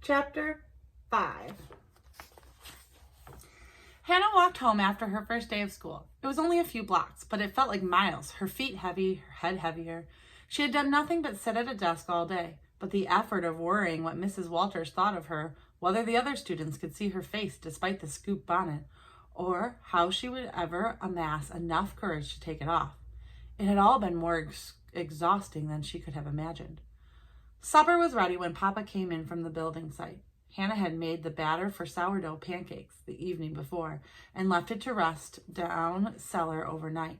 Chapter 5. Hannah walked home after her first day of school. It was only a few blocks, but it felt like miles, her feet heavy, her head heavier. She had done nothing but sit at a desk all day, but the effort of worrying what Mrs. Walters thought of her, whether the other students could see her face despite the scoop bonnet, or how she would ever amass enough courage to take it off. It had all been more exhausting than she could have imagined. Supper was ready when Papa came in from the building site. Hannah had made the batter for sourdough pancakes the evening before and left it to rest down cellar overnight.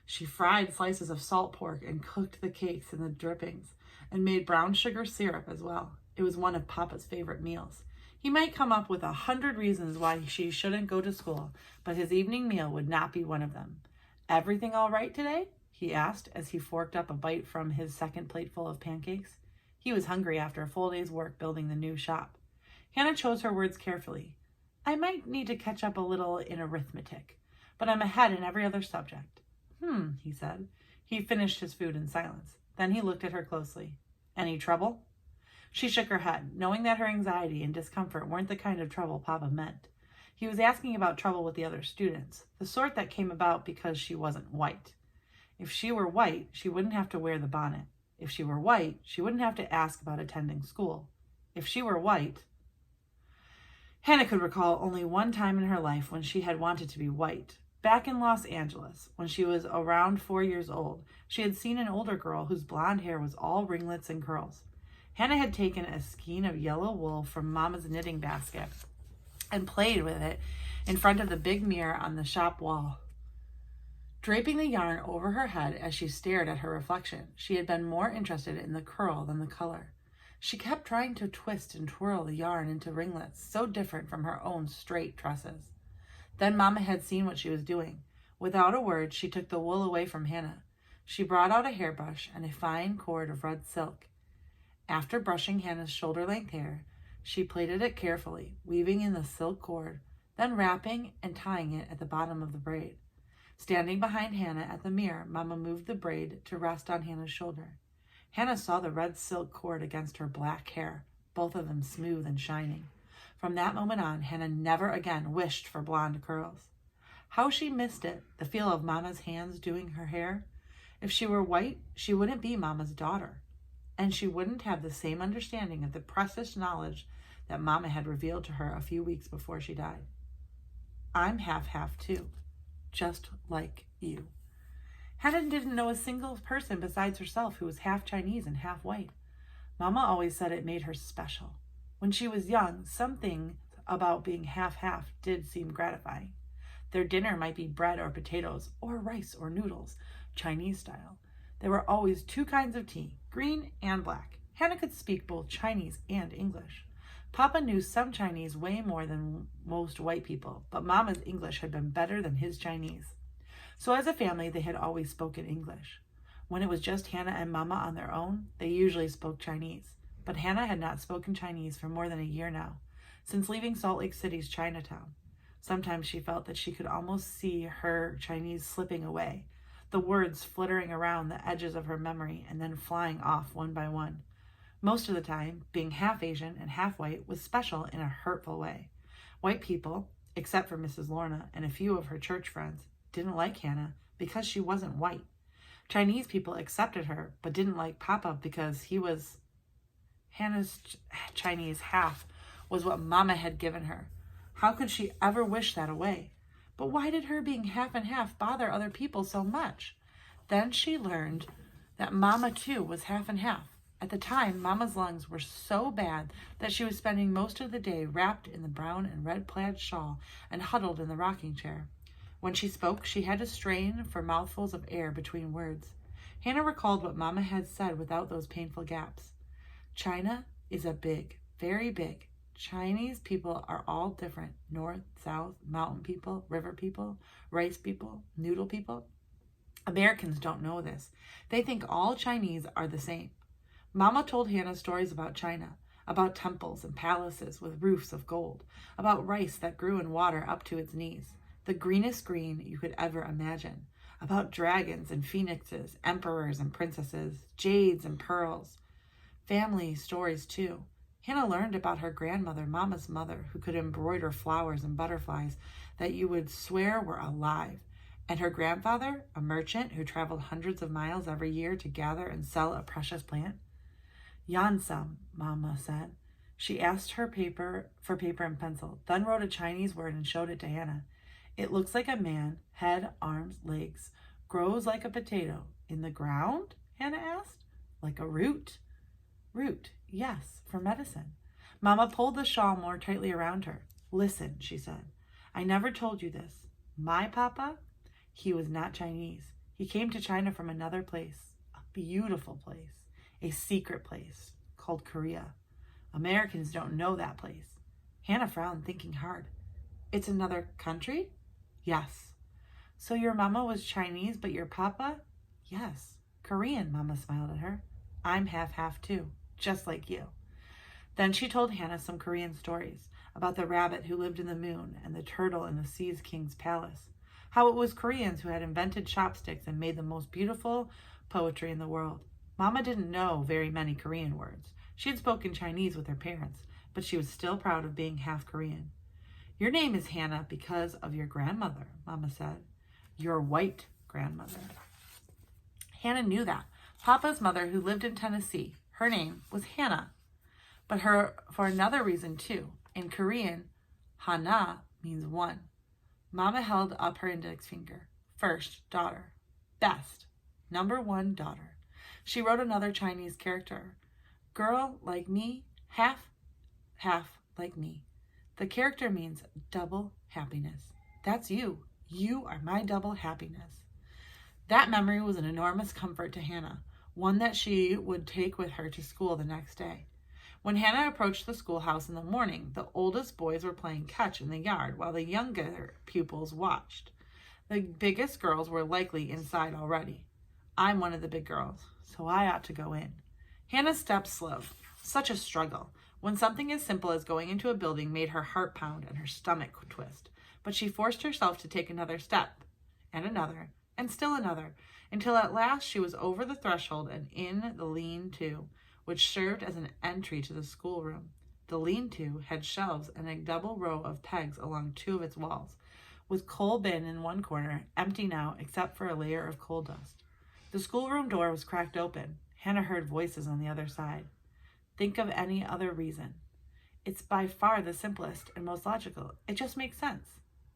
She fried slices of salt pork and cooked the cakes in the drippings and made brown sugar syrup as well. It was one of Papa's favorite meals. He might come up with 100 reasons why she shouldn't go to school, but his evening meal would not be one of them. "Everything all right today?" he asked as he forked up a bite from his second plateful of pancakes. He was hungry after a full day's work building the new shop. Hannah chose her words carefully. "I might need to catch up a little in arithmetic, but I'm ahead in every other subject." He said. He finished his food in silence. Then he looked at her closely. "Any trouble?" She shook her head, knowing that her anxiety and discomfort weren't the kind of trouble Papa meant. He was asking about trouble with the other students, the sort that came about because she wasn't white. If she were white, she wouldn't have to wear the bonnet. If she were white, she wouldn't have to ask about attending school. If she were white... Hannah could recall only one time in her life when she had wanted to be white. Back in Los Angeles, when she was around 4 years old, she had seen an older girl whose blonde hair was all ringlets and curls. Hannah had taken a skein of yellow wool from Mama's knitting basket and played with it in front of the big mirror on the shop wall. Draping the yarn over her head as she stared at her reflection, she had been more interested in the curl than the color. She kept trying to twist and twirl the yarn into ringlets so different from her own straight tresses. Then Mama had seen what she was doing. Without a word, she took the wool away from Hannah. She brought out a hairbrush and a fine cord of red silk. After brushing Hannah's shoulder-length hair, she plaited it carefully, weaving in the silk cord, then wrapping and tying it at the bottom of the braid. Standing behind Hannah at the mirror, Mama moved the braid to rest on Hannah's shoulder. Hannah saw the red silk cord against her black hair, both of them smooth and shining. From that moment on, Hannah never again wished for blonde curls. How she missed it, the feel of Mama's hands doing her hair. If she were white, she wouldn't be Mama's daughter, and she wouldn't have the same understanding of the precious knowledge that Mama had revealed to her a few weeks before she died. "I'm half-half too, just like you." Hannah didn't know a single person besides herself who was half Chinese and half white. Mama always said it made her special. When she was young, something about being half-half did seem gratifying. Their dinner might be bread or potatoes, or rice or noodles, Chinese style. There were always 2 kinds of tea, green and black. Hannah could speak both Chinese and English. Papa knew some Chinese way more than most white people, but Mama's English had been better than his Chinese. So as a family, they had always spoken English. When it was just Hannah and Mama on their own, they usually spoke Chinese. But Hannah had not spoken Chinese for more than a year now, since leaving Salt Lake City's Chinatown. Sometimes she felt that she could almost see her Chinese slipping away, the words flittering around the edges of her memory and then flying off one by one. Most of the time, being half Asian and half white was special in a hurtful way. White people, except for Mrs. Lorna and a few of her church friends, didn't like Hannah because she wasn't white. Chinese people accepted her, but didn't like Papa because he was... Hannah's Chinese half was what Mama had given her. How could she ever wish that away? But why did her being half and half bother other people so much? Then she learned that Mama too was half and half. At the time, Mama's lungs were so bad that she was spending most of the day wrapped in the brown and red plaid shawl and huddled in the rocking chair. When she spoke, she had to strain for mouthfuls of air between words. Hannah recalled what Mama had said without those painful gaps. "China is a big, very big. Chinese people are all different. North, south, mountain people, river people, rice people, noodle people. Americans don't know this. They think all Chinese are the same." Mama told Hannah stories about China, about temples and palaces with roofs of gold, about rice that grew in water up to its knees, the greenest green you could ever imagine, about dragons and phoenixes, emperors and princesses, jades and pearls. Family stories too. Hannah learned about her grandmother, Mama's mother, who could embroider flowers and butterflies that you would swear were alive, and her grandfather, a merchant who traveled hundreds of miles every year to gather and sell a precious plant. Yansam, Mama said. She asked her for paper and pencil, then wrote a Chinese word and showed it to Hannah. It looks like a man, head, arms, legs, grows like a potato. In the ground? Hannah asked. Like a root? Root, yes, for medicine. Mama pulled the shawl more tightly around her. Listen, she said. I never told you this. My papa, he was not Chinese. He came to China from another place, a beautiful place, a secret place called Korea. Americans don't know that place. Hannah frowned, thinking hard. It's another country? Yes. So your mama was Chinese, but your papa? Yes. Korean, Mama smiled at her. I'm half-half too, just like you. Then she told Hannah some Korean stories about the rabbit who lived in the moon and the turtle in the Sea King's palace. How it was Koreans who had invented chopsticks and made the most beautiful poetry in the world. Mama didn't know very many Korean words. She had spoken Chinese with her parents, but she was still proud of being half Korean. Your name is Hannah because of your grandmother, Mama said. Your white grandmother. Hannah knew that. Papa's mother, who lived in Tennessee, her name was Hannah. But for another reason, too. In Korean, Hana means one. Mama held up her index finger. First, daughter. Best. Number one, daughter. She wrote another Chinese character. Girl like me, half like me. The character means double happiness. That's you. You are my double happiness. That memory was an enormous comfort to Hannah, one that she would take with her to school the next day. When Hannah approached the schoolhouse in the morning, the oldest boys were playing catch in the yard while the younger pupils watched. The biggest girls were likely inside already. I'm one of the big girls, so I ought to go in. Hannah's steps slowed. Such a struggle. When something as simple as going into a building made her heart pound and her stomach twist. But she forced herself to take another step, and another, and still another, until at last she was over the threshold and in the lean-to, which served as an entry to the schoolroom. The lean-to had shelves and a double row of pegs along two of its walls, with coal bin in one corner, empty now except for a layer of coal dust. The schoolroom door was cracked open. Hannah heard voices on the other side. Think of any other reason. It's by far the simplest and most logical. It just makes sense.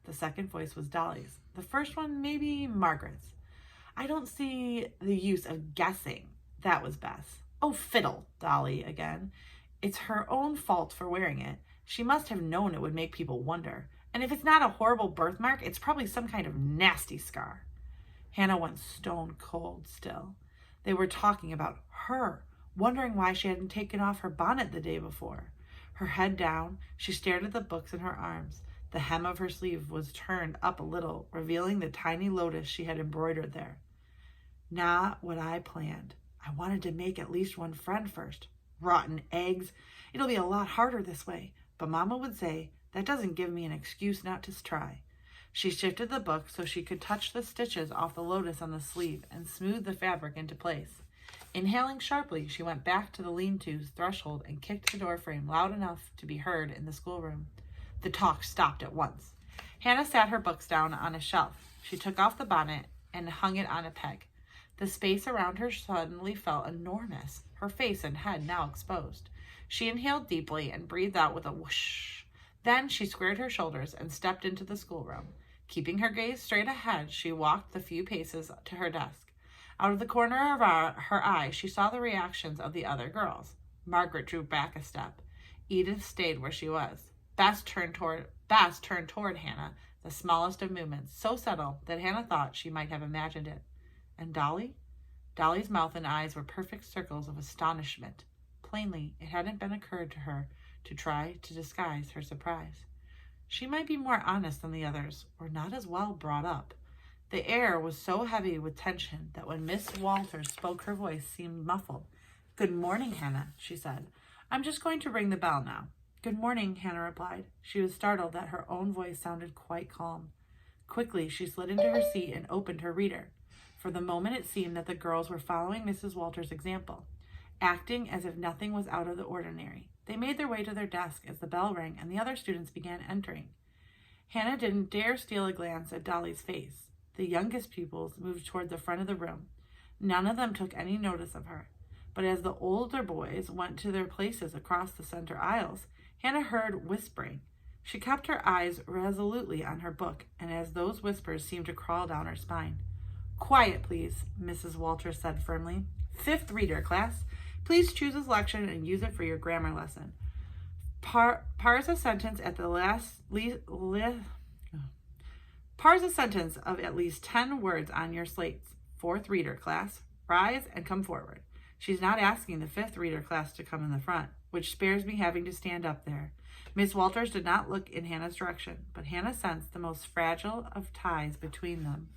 The second voice was Dolly's. The first one, maybe Margaret's. I don't see the use of guessing. That was Bess. Oh, fiddle, Dolly again. It's her own fault for wearing it. She must have known it would make people wonder. And if it's not a horrible birthmark, it's probably some kind of nasty scar. Hannah went stone cold still. They were talking about her, wondering why she hadn't taken off her bonnet the day before. Her head down, she stared at the books in her arms. The hem of her sleeve was turned up a little, revealing the tiny lotus she had embroidered there. Not what I planned. I wanted to make at least one friend first. Rotten eggs. It'll be a lot harder this way. But Mama would say, that doesn't give me an excuse not to try. She shifted the book so she could touch the stitches off the lotus on the sleeve and smooth the fabric into place. Inhaling sharply, she went back to the lean-to's threshold and kicked the door frame loud enough to be heard in the schoolroom. The talk stopped at once. Hannah sat her books down on a shelf. She took off the bonnet and hung it on a peg. The space around her suddenly felt enormous, her face and head now exposed. She inhaled deeply and breathed out with a whoosh. Then she squared her shoulders and stepped into the schoolroom. Keeping her gaze straight ahead, she walked the few paces to her desk. Out of the corner of her eye, she saw the reactions of the other girls. Margaret drew back a step. Edith stayed where she was. Bess turned toward Hannah, the smallest of movements, so subtle that Hannah thought she might have imagined it. And Dolly? Dolly's mouth and eyes were perfect circles of astonishment. Plainly, it hadn't been occurred to her to try to disguise her surprise. She might be more honest than the others, or not as well brought up. The air was so heavy with tension that when Miss Walters spoke, her voice seemed muffled. Good morning, Hannah, she said. I'm just going to ring the bell now. Good morning, Hannah replied. She was startled that her own voice sounded quite calm. Quickly, she slid into her seat and opened her reader. For the moment, it seemed that the girls were following Mrs. Walters' example, acting as if nothing was out of the ordinary. They made their way to their desk as the bell rang and the other students began entering. Hannah didn't dare steal a glance at Dolly's face. The youngest pupils moved toward the front of the room. None of them took any notice of her. But as the older boys went to their places across the center aisles, Hannah heard whispering. She kept her eyes resolutely on her book, and as those whispers seemed to crawl down her spine. "Quiet, please," Mrs. Walters said firmly. "Fifth reader, class. Please choose a selection and use it for your grammar lesson. Parse a sentence at the parse a sentence of at least 10 words on your slates. Fourth reader, class. Rise and come forward." She's not asking the fifth reader class to come in the front, which spares me having to stand up there. Miss Walters did not look in Hannah's direction, but Hannah sensed the most fragile of ties between them.